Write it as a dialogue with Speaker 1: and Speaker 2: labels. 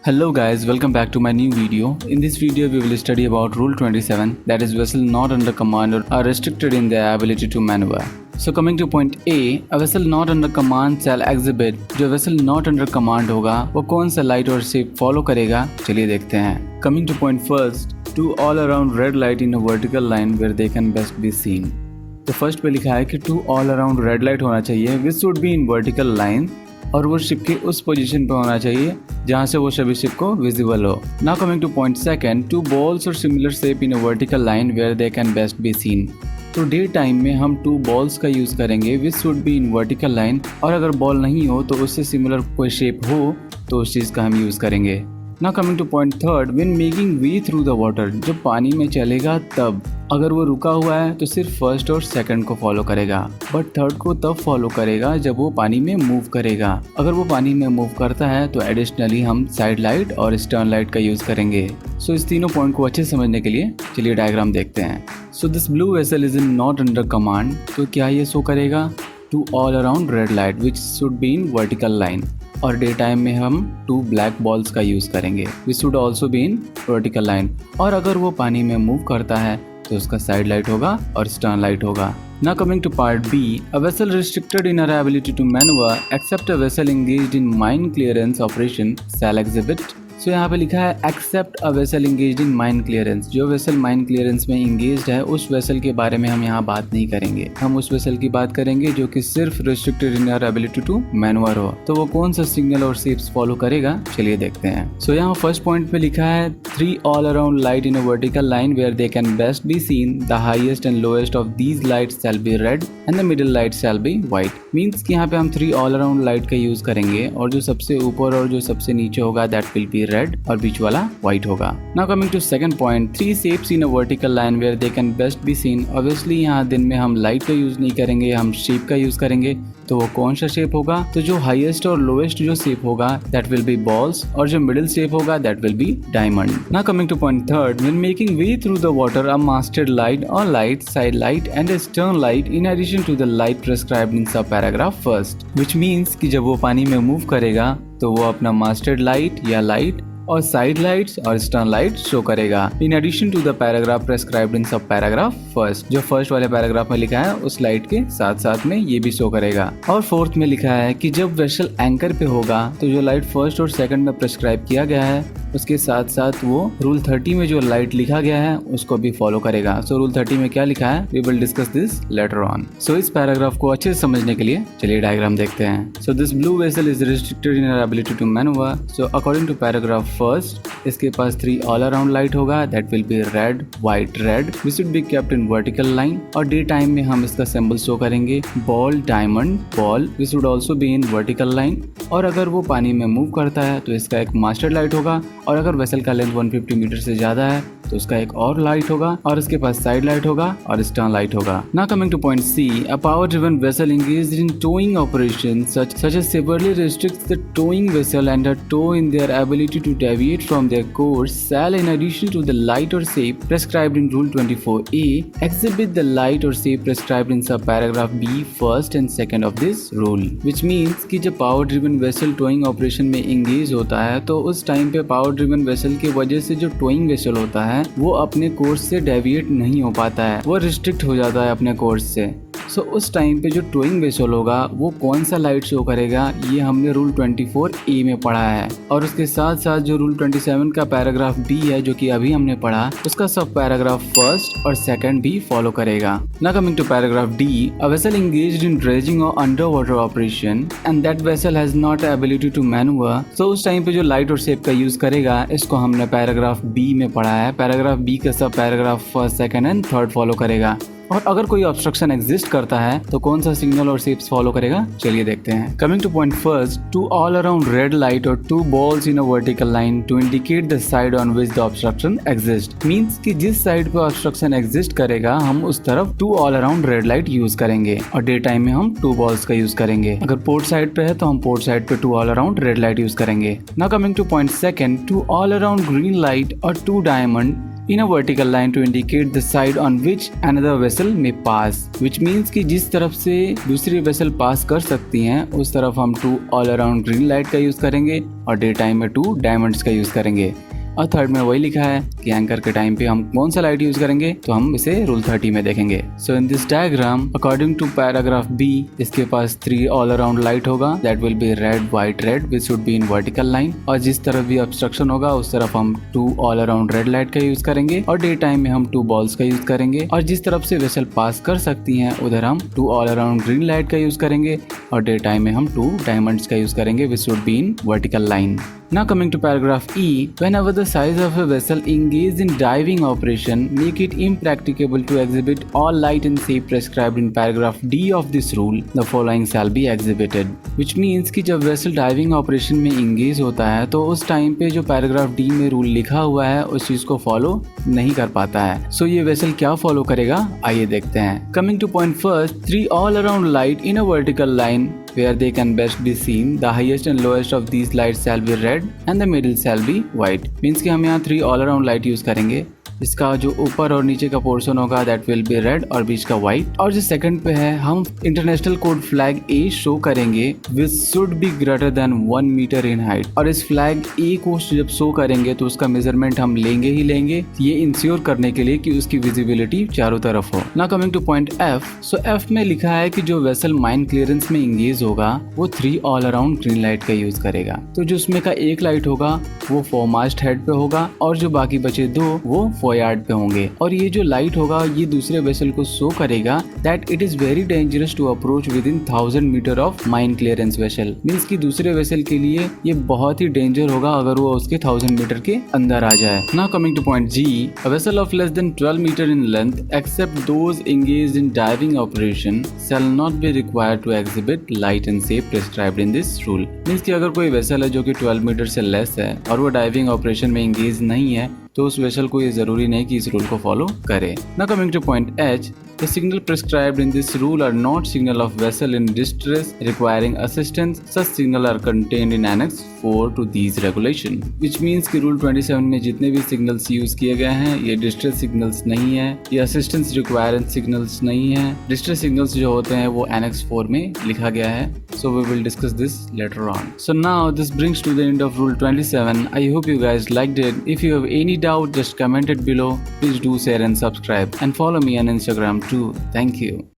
Speaker 1: Hello guys, welcome back to my new video. In this video we will study about Rule 27, that is vessel not under command or are restricted in their ability to maneuver. So coming to point A, a vessel not under command shall exhibit. जो vessel not under command होगा वो कौन सा light और shape follow करेगा, चलिए देखते हैं. Coming to point first, two all around red light in a vertical line where they can best be seen. तो फर्स्ट पे लिखा है कि two all around red light होना चाहिए which should be in vertical line और वो ship के उस पोजीशन पे होना चाहिए जहाँ से वो सभी शिप को विजिबल हो. Now coming to point second, two balls और similar shape in a vertical line where they can best be seen. तो डे टाइम में हम टू बॉल्स का यूज़ करेंगे which should be in vertical line और अगर ball नहीं हो तो उससे सिमिलर कोई शेप हो तो उस चीज़ का हम यूज़ करेंगे. Now coming to point third, when making way through the water, जब पानी में चलेगा तब अगर वो रुका हुआ है तो सिर्फ फर्स्ट और सेकंड को फॉलो करेगा, बट थर्ड को तब फॉलो करेगा जब वो पानी में मूव करेगा. अगर वो पानी में मूव करता है तो एडिशनली हम साइड लाइट और स्टर्न लाइट का यूज़ करेंगे. सो इस तीनों पॉइंट को अच्छे से समझने के लिए चलिए डायग्राम देखते हैं. So this blue vessel is in not under command, तो क्या ये शो करेगा two all around red light which should be in vertical line. और डे टाइम में हम टू ब्लैक बॉल्स का यूज़ करेंगे which should also be in vertical line. और अगर वो पानी में मूव करता है तो उसका साइड लाइट होगा और स्टर्न लाइट होगा. Now coming to part B, a vessel restricted in her ability to maneuver except a vessel engaged in mine clearance operation shall exhibit. So यहाँ पे लिखा है except a vessel engaged in mine clearance. जो vessel mine clearance में engaged है उस vessel के बारे में हम यहाँ बात नहीं करेंगे. हम उस वेसल की बात करेंगे जो कि सिर्फ restricted in her ability to manoeuvre हो. तो वो कौन सा सिग्नल और शेप्स फॉलो करेगा, चलिए देखते हैं. सो यहाँ फर्स्ट पॉइंट पे लिखा है three all around light in a vertical line where they can best be seen. The highest and lowest of these lights shall be red and the middle light shall be white. Means कि यहाँ पे हम three all around light का use करेंगे और जो सबसे ऊपर और जो सबसे नीचे होगा दैट विल बी रेड और बीच वाला व्हाइट होगा. Now coming to second point, three shapes in a vertical line where they can best be seen. Obviously यहाँ दिन में हम लाइट का यूज नहीं करेंगे, हम शेप का यूज करेंगे. तो वो कौन सा शेप होगा, तो जो हाईएस्ट और लोएस्ट जो शेप होगा दैट विल बी बॉल्स और जो मिडिल शेप होगा that will be diamond. Now coming to point third, when making way through the water a masthead light और light side light and stern light in addition to the light prescribed in sub paragraph first. Which means कि जब वो पानी में move करेगा तो वो अपना मास्टर्ड लाइट या लाइट और साइड लाइट्स और स्टर्न लाइट शो करेगा in addition to the paragraph prescribed in sub paragraph first. जो फर्स्ट वाले पैराग्राफ में लिखा है उस लाइट के साथ साथ में ये भी शो करेगा. और फोर्थ में लिखा है कि जब वेसल एंकर पे होगा तो जो लाइट फर्स्ट और सेकंड में प्रेस्क्राइब किया गया है उसके साथ साथ वो रूल 30 में जो लाइट लिखा गया है उसको भी फॉलो करेगा. सो रूल 30 में क्या लिखा है we will discuss this later on. So इस पैराग्राफ को अच्छे से समझने के लिए चलिए डायग्राम देखते हैं. So this blue vessel is restricted in her ability to manoeuvre. So according to paragraph first इसके पास थ्री ऑल अराउंड लाइट होगा that will be red white red which should be kept in vertical line. और day time में हम इसका symbol show करेंगे ball diamond ball which should also be in vertical line. और अगर वो पानी में मूव करता है तो इसका एक मास्टर लाइट होगा और अगर वेसल का लेंथ 150 मीटर से ज्यादा है तो उसका एक और लाइट होगा और इसके पास साइड लाइट होगा और स्टर्न लाइट होगा. Now coming to point C, a power driven vessel engaged in towing operations such as severely restricts the towing vessel and a tow in their ability to deviate from their course shall in addition to the light or shape prescribed in rule 24A exhibit the light or shape prescribed in sub paragraph B first and second of this rule. Which means कि जब power driven vessel towing operation में engage होता है तो उस time पे power driven vessel की वजह से जो टोइंग वेसल होता है वो अपने कोर्स से डेविएट नहीं हो पाता है, वो रिस्ट्रिक्ट हो जाता है अपने कोर्स से. सो उस टाइम पे जो टोइंग वेसल होगा वो कौन सा लाइट शो करेगा ये हमने रूल 24A में पढ़ा है. और उसके साथ साथ जो रूल 27 का पैराग्राफ B है जो कि अभी हमने पढ़ा उसका सब पैराग्राफ फर्स्ट और सेकंड भी फॉलो करेगा. Now coming to paragraph D, a vessel engaged in dredging or underwater operation and that vessel has not ability to maneuver. सो उस टाइम पे जो लाइट और शेप का यूज करेगा इसको हमने पैराग्राफ B में पढ़ा है. पैराग्राफ B का सब paragraph first second and third follow करेगा. और अगर कोई ऑब्स्ट्रक्शन एग्जिस्ट करता है तो कौन सा सिग्नल और शेप्स फॉलो करेगा, चलिए देखते हैं. Coming to point first, two all around red light और two balls in a vertical line to indicate the side on which the obstruction exist. Means कि जिस साइड पे ऑब्स्ट्रक्शन एग्जिस्ट करेगा हम उस तरफ two all around red light use करेंगे और डे टाइम में हम टू बॉल्स का यूज करेंगे. अगर पोर्ट साइड पे है तो हम पोर्ट साइड पे two all around red light use करेंगे. Now coming to point second, two all around green light और two diamond in a vertical line to indicate the side on which another vessel may pass, which means कि जिस तरफ से दूसरी vessel पास कर सकती हैं उस तरफ हम 2 ऑल अराउंड ग्रीन लाइट का यूज करेंगे और डे टाइम में 2 डायमंड्स का यूज करेंगे। और थर्ड में वही लिखा है कि एंकर के टाइम पे हम कौन सा लाइट यूज करेंगे, तो हम इसे रूल 30 में देखेंगे। So in this diagram according to paragraph B, इसके पास 3 ऑल अराउंड लाइट होगा, that will be red white red which should be in vertical line, और जिस तरफ भी ऑब्स्ट्रक्शन होगा उस तरफ हम 2 ऑल अराउंड रेड लाइट का यूज करेंगे और डे टाइम में हम 2 बॉल्स का यूज करेंगे, और जिस तरफ से वेसल पास कर सकती हैं उधर हम 2 ऑल अराउंड ग्रीन लाइट का यूज करेंगे और डे टाइम में हम 2 डायमंड्स का यूज करेंगे which should be in vertical line. Now coming to paragraph E, whenever the size of a vessel engaged in diving operation make it impracticable to exhibit all light and shape prescribed in paragraph D of this rule, the following shall be exhibited. Which means कि जब vessel diving operation में engage होता है तो उस time पे जो paragraph D में rule लिखा हुआ है उस चीज को follow नहीं कर पाता है। So ये vessel क्या follow करेगा, आइए देखते हैं। Coming to point first, 3 all around light in a vertical line where they can best be seen, the highest and lowest of these lights shall be red and the middle shall be white. Means कि हम यहाँ 3 all around light use करेंगे, इसका जो ऊपर और नीचे का पोर्शन होगा दैट विल बी रेड और बीच का व्हाइट, और जो सेकंड पे है हम international code flag A show करेंगे which should be greater than 1 metre in height, और इस फ्लैग ए को जब शो करेंगे तो उसका मेजरमेंट हम लेंगे ही लेंगे, ये इंश्योर करने के लिए कि उसकी विजिबिलिटी चारों तरफ हो। Now coming to point F, so F में लिखा है कि जो वेसल माइन क्लियरेंस में इंगेज होगा वो 3 ऑल अराउंड ग्रीन लाइट का यूज करेगा, तो जो उसमें का एक लाइट होगा वो फोरमास्ट हेड पे होगा और जो बाकी बचे 2 वो यार्ड पे होंगे, और ये जो लाइट होगा ये दूसरे वेसल को शो करेगा that it is very dangerous to approach within 1000 metre of mine clearance vessel. Means कि दूसरे वेसल के लिए ये बहुत ही डेंजर होगा अगर वो उसके 1000 मीटर के अंदर आ जाए। Now coming to point G, a vessel of less than 12 metre in length except those engaged in diving operation shall not be required to exhibit light and shape prescribed in this rule. Means कि अगर कोई vessel है जो कि 12 metre से less है और वो डाइविंग ऑपरेशन में एंगेज नहीं है तो उस वेसल को ये जरूरी नहीं कि इस रूल को फॉलो करे। Now coming to point H, the signal prescribed in this rule are not signal of vessel in distress requiring assistance. Such signal are contained in Annex 4 to these regulation. Which means कि Rule 27 में जितने भी signals use किए गए हैं ये distress signals नहीं है, ये assistance requiring signals नहीं है। Distress signals जो होते हैं वो Annex 4 में लिखा गया है। So we will discuss this later on. So now this brings to the end of Rule 27. I hope you guys liked it. If you have any doubt, just comment it below. Please do share and subscribe and follow me on Instagram too. Thank you.